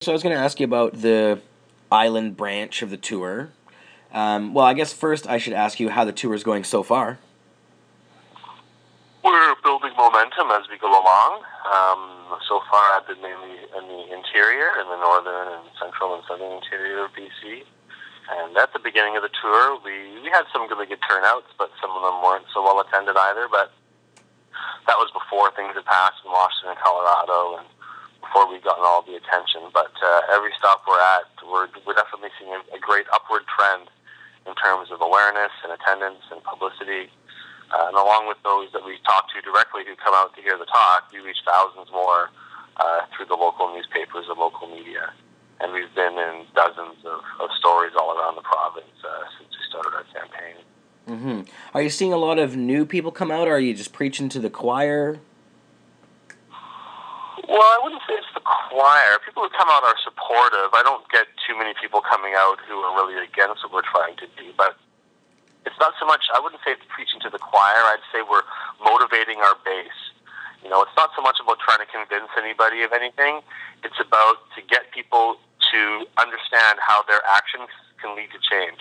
So I was going to ask you about the island branch of the tour. Well, I guess first I should ask you how the tour is going so far. We're building momentum as we go along. So far I've been mainly in the interior, in the northern and central and southern interior of BC. And at the beginning of the tour, we had some really good turnouts, but some of them weren't so well attended either. But that was before things had passed in Washington and Colorado, and before we'd gotten all the attention. But every stop we're at, we're definitely seeing a great upward trend in terms of awareness and attendance and publicity. And along with those that we talk to directly who come out to hear the talk, we reach thousands more through the local newspapers and local media. And we've been in dozens of stories all around the province since we started our campaign. Mm-hmm. Are you seeing a lot of new people come out, or are you just preaching to the choir? Well, I wouldn't say it's the choir. People who come out are supportive. I don't get too many people coming out who are really against what we're trying to do, but it's not so much, I wouldn't say it's preaching to the choir. I'd say we're motivating our base. You know, it's not so much about trying to convince anybody of anything. It's about to get people to understand how their actions can lead to change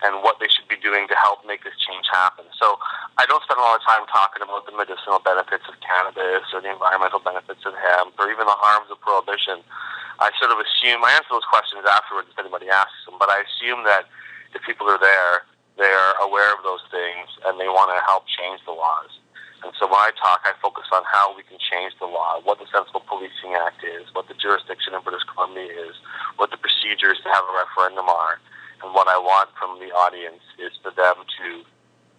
and what they should be doing to help make this change happen. So I don't spend a lot of time talking about the medicinal benefits of cannabis or the environmental benefits of hemp or even the harms of prohibition. I sort of assume, I answer those questions afterwards if anybody asks them, but I assume that if people are there, they're aware of those things and they want to help change the laws. And so when I talk, I focus on how we can change the law, what the Sensible Policing Act is, what the jurisdiction in British Columbia is, what the procedures to have a referendum are. And what I want from the audience is for them to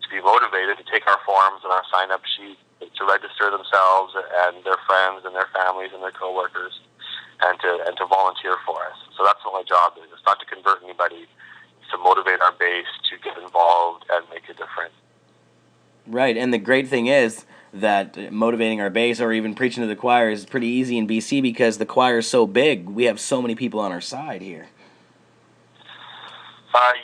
be motivated to take our forms and our sign-up sheet, to register themselves and their friends and their families and their coworkers, and to volunteer for us. So that's what my job is. It's not to convert anybody. It's to motivate our base to get involved and make a difference. Right, and the great thing is that motivating our base or even preaching to the choir is pretty easy in BC because the choir is so big. We have so many people on our side here.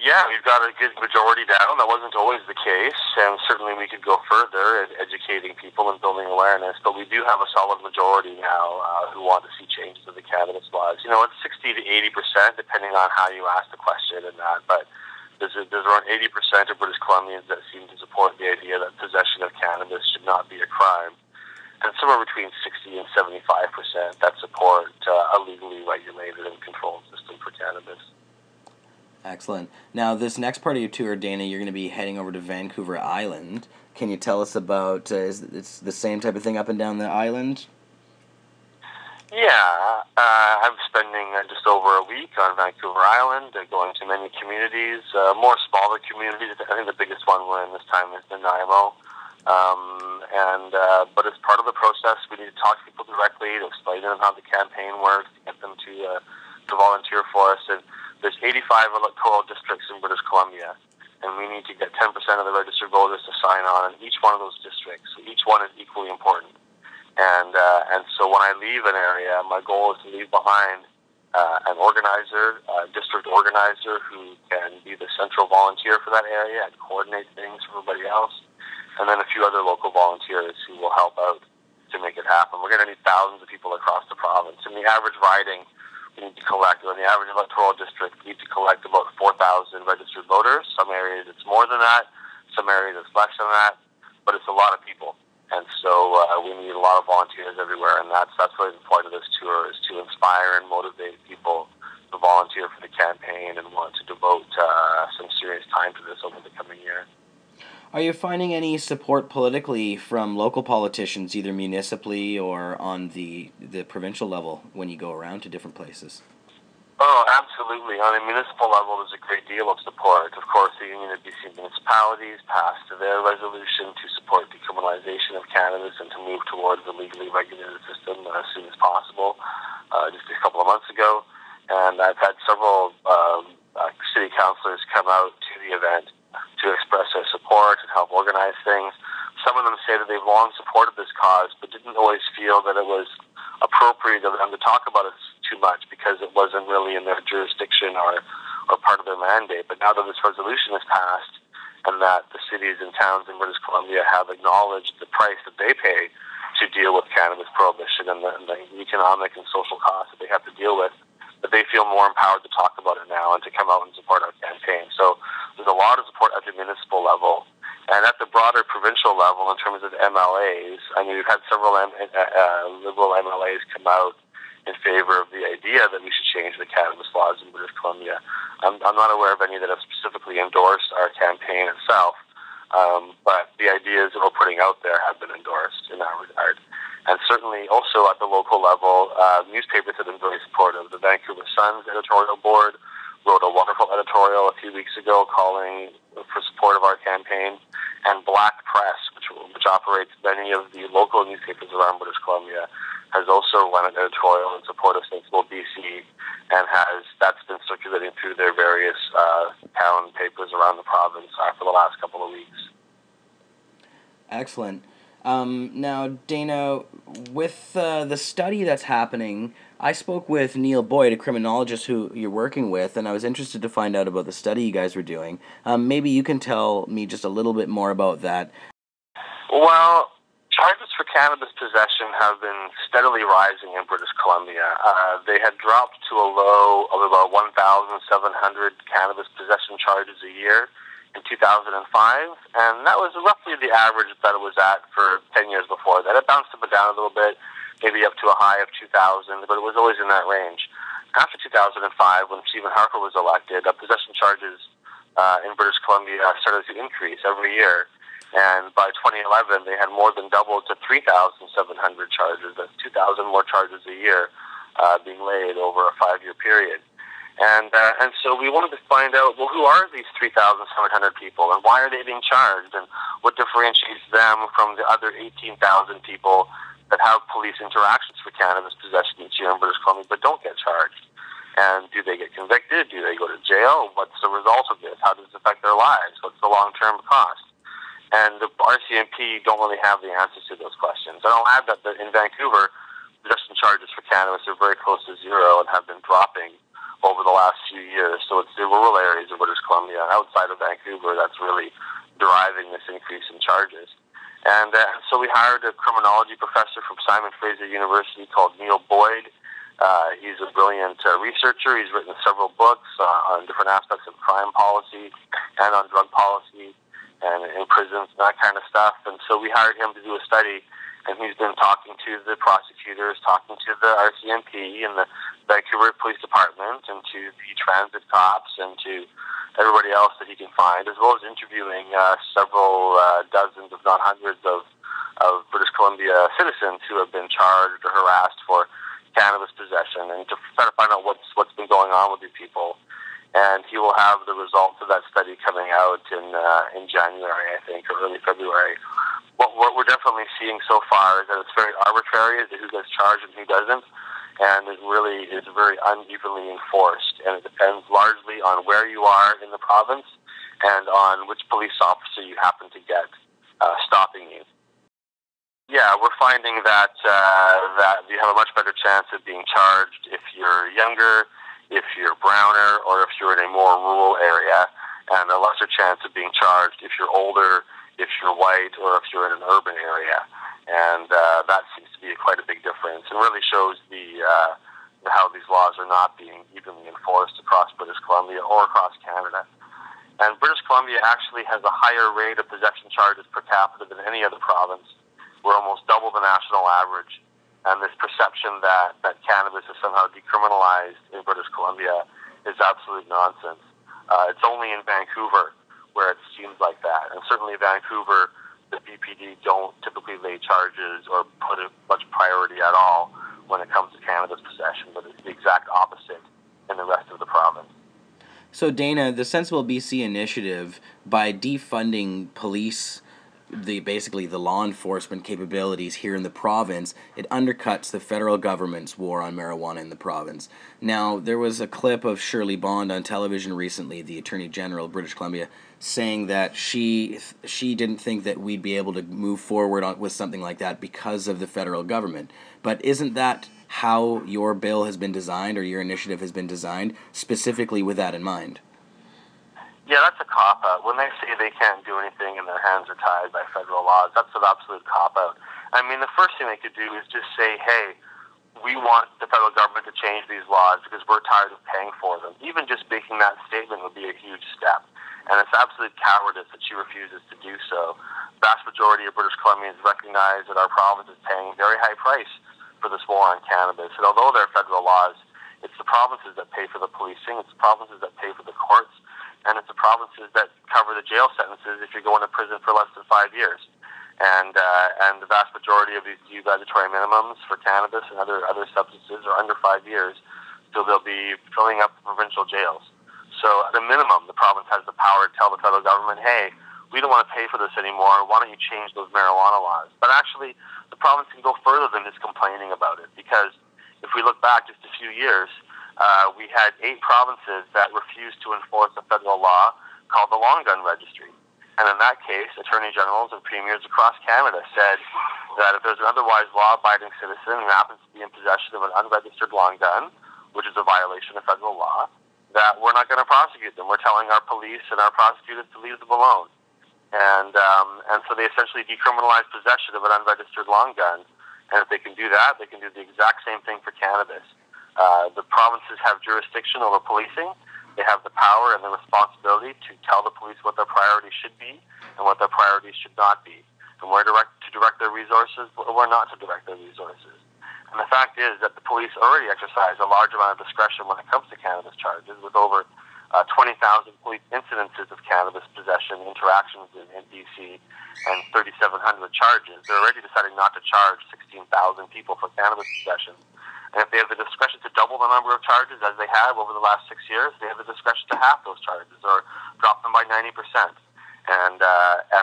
Yeah, we've got a good majority down. That wasn't always the case, and certainly we could go further at educating people and building awareness, but we do have a solid majority now who want to see changes to the cannabis laws. You know, it's 60 to 80%, depending on how you ask the question and that, but there's around 80% of British Columbians that seem to support the idea that possession of cannabis should not be a crime, and somewhere between 60 and 75% that support a legally regulated and controlled system for cannabis. Excellent. Now, this next part of your tour, Dana, you're going to be heading over to Vancouver Island. Can you tell us about, is it's the same type of thing up and down the island? Yeah, I'm spending just over a week on Vancouver Island, going to many communities, more smaller communities. I think the biggest one we're in this time is Nanaimo. But as part of the process, we need to talk to people directly, to explain to them how the campaign works, to get them to volunteer for us. And there's 85 electoral districts in British Columbia, and we need to get 10% of the registered voters to sign on in each one of those districts. So each one is equally important. And so when I leave an area, my goal is to leave behind an organizer, a district organizer who can be the central volunteer for that area and coordinate things for everybody else, and then a few other local volunteers who will help out to make it happen. We're going to need thousands of people across the province. In the average riding, we need to collect, in the average electoral district, we need to collect about 4,000 registered voters. Some areas it's more than that, some areas it's less than that, but it's a lot of people. And so we need a lot of volunteers everywhere, and that's really the point of this tour, is to inspire and motivate people to volunteer for the campaign and want to devote some serious time to this over the coming year. Are you finding any support politically from local politicians, either municipally or on the provincial level, when you go around to different places? Oh, absolutely. On a municipal level, there's a great deal of support. Of course, the Union of BC Municipalities passed their resolution to support decriminalization of cannabis and to move towards a legally regulated system as soon as possible, just a couple of months ago. And I've had several city councillors come out to the event to express their support and help organize things. Some of them say that they've long supported this cause, but didn't always feel that it was appropriate of them to talk about it too much because it wasn't really in their jurisdiction or part of their mandate. But now that this resolution is passed and that the cities and towns in British Columbia have acknowledged the price that they pay to deal with cannabis prohibition and the economic and social costs that they have to deal with, empowered to talk about it now and to come out and support our campaign. So there's a lot of support at the municipal level. And at the broader provincial level, in terms of MLAs, I mean, we've had several Liberal MLAs come out in favor of the idea that we should change the cannabis laws in British Columbia. I'm not aware of any that have specifically endorsed our campaign itself, but the ideas that we're putting out there have been endorsed in that regard. And certainly also at the local level, newspapers have been very supportive. The Vancouver Sun's editorial board wrote a wonderful editorial a few weeks ago calling for support of our campaign. And Black Press, which operates many of the local newspapers around British Columbia, has also run an editorial in support of Sensible BC, and that's been circulating through their various town papers around the province for the last couple of weeks. Excellent. Now, Dana, with the study that's happening, I spoke with Neil Boyd, a criminologist who you're working with, and I was interested to find out about the study you guys were doing. Maybe you can tell me just a little bit more about that. Well, charges for cannabis possession have been steadily rising in British Columbia. They had dropped to a low of about 1,700 cannabis possession charges a year in 2005, and that was roughly the average that it was at for 10 years before that. It bounced up and down a little bit, maybe up to a high of 2,000, but it was always in that range. After 2005, when Stephen Harper was elected, possession charges in British Columbia started to increase every year, and by 2011, they had more than doubled to 3,700 charges. That's 2,000 more charges a year being laid over a 5-year period. And so we wanted to find out, well, who are these 3,700 people, and why are they being charged, and what differentiates them from the other 18,000 people that have police interactions for cannabis possession each year in British Columbia but don't get charged? And do they get convicted? Do they go to jail? What's the result of this? How does it affect their lives? What's the long-term cost? And the RCMP don't really have the answers to those questions. And I'll add that in Vancouver, possession charges for cannabis are very close to zero and have been dropping over the last few years. So it's the rural areas of British Columbia outside of Vancouver that's really driving this increase in charges. And so we hired a criminology professor from Simon Fraser University called Neil Boyd. He's a brilliant researcher. He's written several books on different aspects of crime policy and on drug policy and in prisons and that kind of stuff. And so we hired him to do a study, and he's been talking to the prosecutors, talking to the RCMP and the Vancouver Police Department, and to the transit cops, and to everybody else that he can find, as well as interviewing several dozens, if not hundreds, of British Columbia citizens who have been charged or harassed for cannabis possession, and to try to find out what's been going on with these people. And he will have the results of that study coming out in January, I think, or early February. What we're definitely seeing so far is that it's very arbitrary as to who gets charged and who doesn't, and it really is very unevenly enforced, and it depends largely on where you are in the province and on which police officer you happen to get stopping you. Yeah, we're finding that you have a much better chance of being charged if you're younger, if you're browner, or if you're in a more rural area, and a lesser chance of being charged if you're older, if you're white, or if you're in an urban area. And that seems to be quite a big difference, and really shows how these laws are not being evenly enforced across British Columbia or across Canada. And British Columbia actually has a higher rate of possession charges per capita than any other province. We're almost double the national average. And this perception that cannabis is somehow decriminalized in British Columbia is absolute nonsense. It's only in Vancouver where it seems like that. And certainly Vancouver, the BPD don't typically lay charges or put much priority at all when it comes to cannabis possession, but it's the exact opposite in the rest of the province. So Dana, the Sensible BC initiative, by defunding police, basically the law enforcement capabilities here in the province, it undercuts the federal government's war on marijuana in the province. Now, there was a clip of Shirley Bond on television recently, the Attorney General of British Columbia, saying that she didn't think that we'd be able to move forward with something like that because of the federal government. But isn't that how your bill has been designed, or your initiative has been designed, specifically with that in mind? Yeah, that's a cop-out. When they say they can't do anything and their hands are tied by federal laws, that's an absolute cop-out. I mean, the first thing they could do is just say, hey, we want the federal government to change these laws because we're tired of paying for them. Even just making that statement would be a huge step. And it's absolute cowardice that she refuses to do so. The vast majority of British Columbians recognize that our province is paying a very high price for this war on cannabis. And although there are federal laws, it's the provinces that pay for the policing, it's the provinces that pay for the courts, and it's the provinces that cover the jail sentences if you're going to prison for less than 5 years. And the vast majority of these mandatory minimums for cannabis and other substances are under 5 years, so they'll be filling up the provincial jails. So at a minimum, the province has the power to tell the federal government, hey, we don't want to pay for this anymore, why don't you change those marijuana laws? But actually, the province can go further than just complaining about it, because if we look back just a few years, we had 8 provinces that refused to enforce a federal law called the Long Gun Registry. And in that case, attorney generals and premiers across Canada said that if there's an otherwise law-abiding citizen who happens to be in possession of an unregistered long gun, which is a violation of federal law, that we're not going to prosecute them. We're telling our police and our prosecutors to leave them alone. And so they essentially decriminalize possession of an unregistered long gun. And if they can do that, they can do the exact same thing for cannabis. The provinces have jurisdiction over policing. They have the power and the responsibility to tell the police what their priorities should be and what their priorities should not be, and where to direct their resources or where not to direct their resources. And the fact is that the police already exercise a large amount of discretion when it comes to cannabis charges, with over 20,000 police incidences of cannabis possession interactions in BC and 3,700 charges. They're already deciding not to charge 16,000 people for cannabis possession. And if they have the discretion to double the number of charges, as they have over the last 6 years, they have the discretion to halve those charges or drop them by 90%. And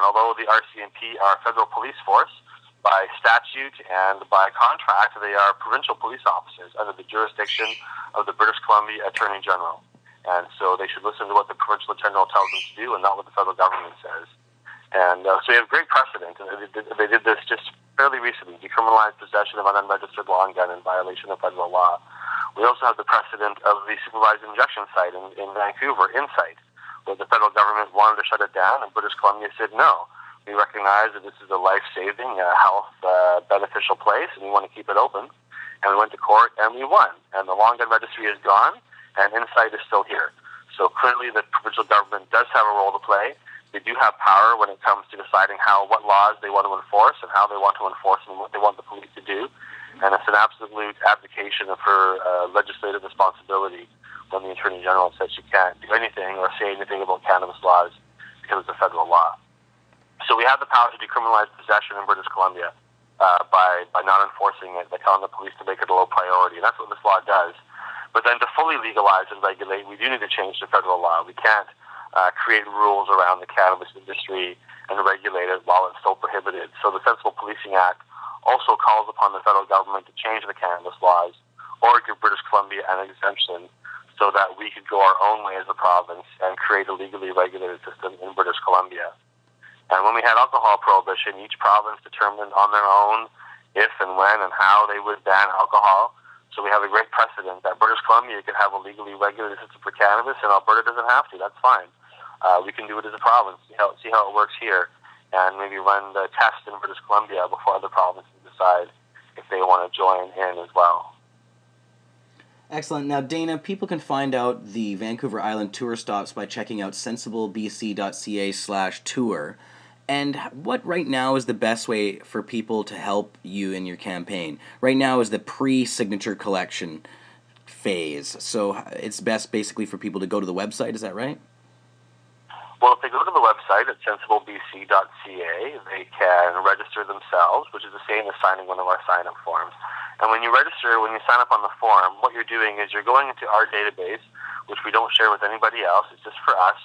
although the RCMP are a federal police force, by statute and by contract, they are provincial police officers under the jurisdiction of the British Columbia Attorney General. And so they should listen to what the provincial attorney general tells them to do and not what the federal government says. And so we have great precedent. They did this just fairly recently, decriminalized possession of an unregistered long gun in violation of federal law. We also have the precedent of the supervised injection site in Vancouver, Insight, where the federal government wanted to shut it down, and British Columbia said no. We recognize that this is a life-saving, health beneficial place, and we want to keep it open. And we went to court, and we won. And the long gun registry is gone, and Insight is still here. So clearly the provincial government does have a role to play. They do have power when it comes to deciding what laws they want to enforce and how they want to enforce them and what they want the police to do. And it's an absolute abdication of her legislative responsibility when the Attorney General says she can't do anything or say anything about cannabis laws because it's a federal law. So we have the power to decriminalize possession in British Columbia by not enforcing it, by telling the police to make it a low priority. And that's what this law does. But then to fully legalize and regulate, we do need to change the federal law. We can't create rules around the cannabis industry and regulate it while it's still prohibited. So the Sensible Policing Act also calls upon the federal government to change the cannabis laws or give British Columbia an exemption so that we could go our own way as a province and create a legally regulated system in British Columbia. And when we had alcohol prohibition, each province determined on their own if and when and how they would ban alcohol. So we have a great precedent that British Columbia can have a legally regulated system for cannabis and Alberta doesn't have to. That's fine. We can do it as a province, see how it works here, and maybe run the test in British Columbia before other provinces decide if they want to join in as well. Excellent. Now, Dana, people can find out the Vancouver Island tour stops by checking out sensiblebc.ca/tour. And what right now is the best way for people to help you in your campaign? Right now is the pre-signature collection phase. So it's best basically for people to go to the website, is that right? Well, if they go to the website at sensiblebc.ca, they can register themselves, which is the same as signing one of our sign-up forms. And when you register, when you sign up on the form, what you're doing is you're going into our database, which we don't share with anybody else. It's just for us.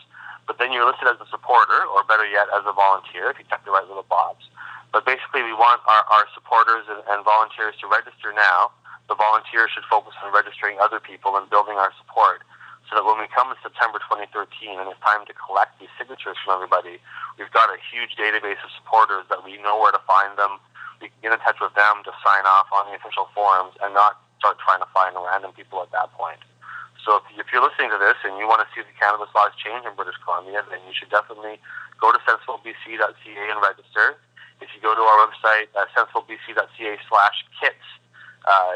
But then you're listed as a supporter, or better yet, as a volunteer, if you check the right little box. But basically, we want our supporters and volunteers to register now. The volunteers should focus on registering other people and building our support, so that when we come in September 2013 and it's time to collect these signatures from everybody, we've got a huge database of supporters that we know where to find them. We can get in touch with them to sign off on the official forms and not start trying to find random people at that point. So if you're listening to this and you want to see the cannabis laws change in British Columbia, then you should definitely go to sensiblebc.ca and register. If you go to our website, sensiblebc.ca/kits,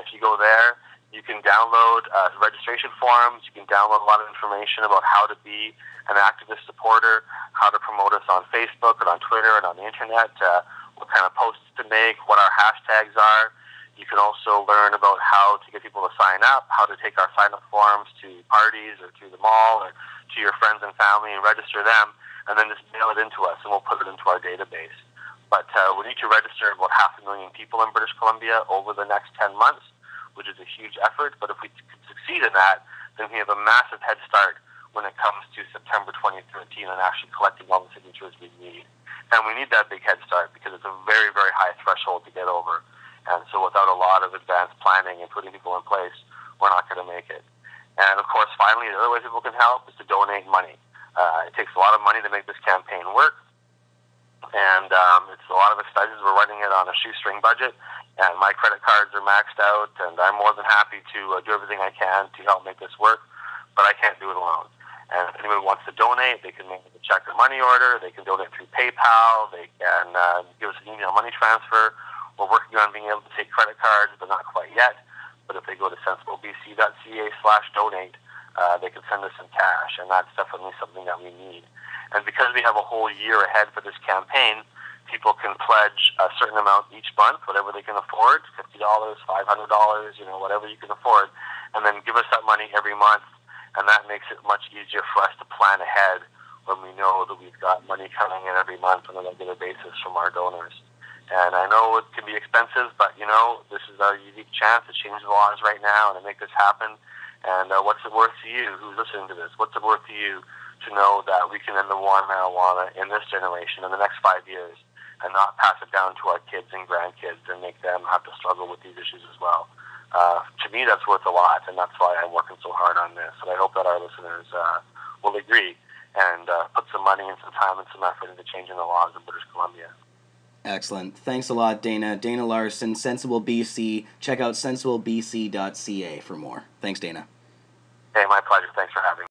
If you go there, you can download registration forms. You can download a lot of information about how to be an activist supporter, how to promote us on Facebook and on Twitter and on the internet, what kind of posts to make, what our hashtags are. You can also learn about how to get people to sign up, how to take our sign-up forms to parties or to the mall or to your friends and family and register them, and then just mail it into us, and we'll put it into our database. But we need to register about 500,000 people in British Columbia over the next 10 months, which is a huge effort. But if we can succeed in that, then we have a massive head start when it comes to September 2013 and actually collecting all the signatures we need. And we need that big head start because it's a very, very high threshold to get over. And so without a lot of advanced planning and putting people in place, we're not going to make it. And of course, finally, the other way people can help is to donate money. It takes a lot of money to make this campaign work. And it's a lot of expenses. We're running it on a shoestring budget. And my credit cards are maxed out. And I'm more than happy to do everything I can to help make this work. But I can't do it alone. And if anyone wants to donate, they can make a check or money order. They can donate through PayPal. They can give us an email money transfer. We're working on being able to take credit cards, but not quite yet. But if they go to sensiblebc.ca/donate, they can send us some cash, and that's definitely something that we need. And because we have a whole year ahead for this campaign, people can pledge a certain amount each month, whatever they can afford, $50, $500, whatever you can afford, and then give us that money every month, and that makes it much easier for us to plan ahead when we know that we've got money coming in every month on a regular basis from our donors. And I know it can be expensive, but, this is our unique chance to change the laws right now and to make this happen. And what's it worth to you who's listening to this? What's it worth to you to know that we can end the war on marijuana in this generation in the next 5 years and not pass it down to our kids and grandkids and make them have to struggle with these issues as well? To me, that's worth a lot, and that's why I'm working so hard on this. And I hope that our listeners will agree and put some money and some time and some effort into changing the laws in British Columbia. Excellent. Thanks a lot, Dana. Dana Larsen, Sensible BC. Check out sensiblebc.ca for more. Thanks, Dana. Hey, my pleasure. Thanks for having me.